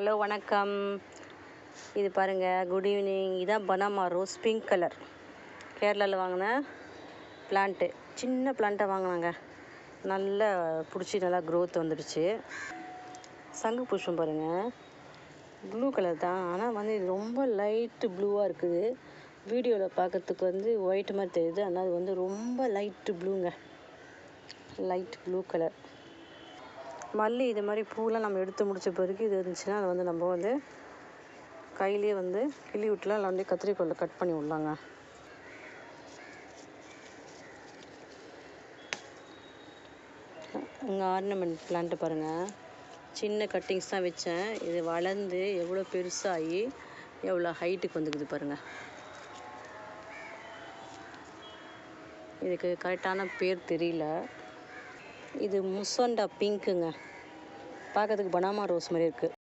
Hello வணக்கம். இது பாருங்கள், குட் ஈவினிங். இதான் பனாமா ரோஸ், பிங்க் கலர். கேரளாவில் வாங்கின பிளான்ட்டு, சின்ன பிளான்ட்டை வாங்கினாங்க. நல்லா பிடிச்சி நல்லா க்ரோத் வந்துடுச்சு. சங்கு புஷ்பம் பாருங்கள், ப்ளூ கலர் தான், ஆனால் வந்து இது ரொம்ப லைட்டு ப்ளூவாக இருக்குது. வீடியோவில் பார்க்கறதுக்கு வந்து ஒயிட் மாதிரி தெரியுது, ஆனால் அது வந்து ரொம்ப லைட்டு ப்ளூங்க, லைட் ப்ளூ கலர். மல்லி இது மாதிரி பூவெலாம் நம்ம எடுத்து முடித்த பிறகு இது இருந்துச்சுன்னா அதை வந்து நம்ம வந்து கையிலே வந்து கிள்ளி விட்டுலாம், இல்லை வந்து கத்திரிக்கோலில் கட் பண்ணி விடலாங்க. இங்கே ஆர்னமெண்ட் பிளான்ட்டு பாருங்கள், சின்ன கட்டிங்ஸ் தான் வச்சேன். இது வளர்ந்து எவ்வளோ பெருசாகி எவ்வளோ ஹைட்டுக்கு வந்துக்குது பாருங்கள். இதுக்கு கரெக்டான பேர் தெரியல. இது முசண்டா பிங்க்குங்க, பார்க்கறதுக்கு பனாமா ரோஸ் மாதிரி இருக்குது.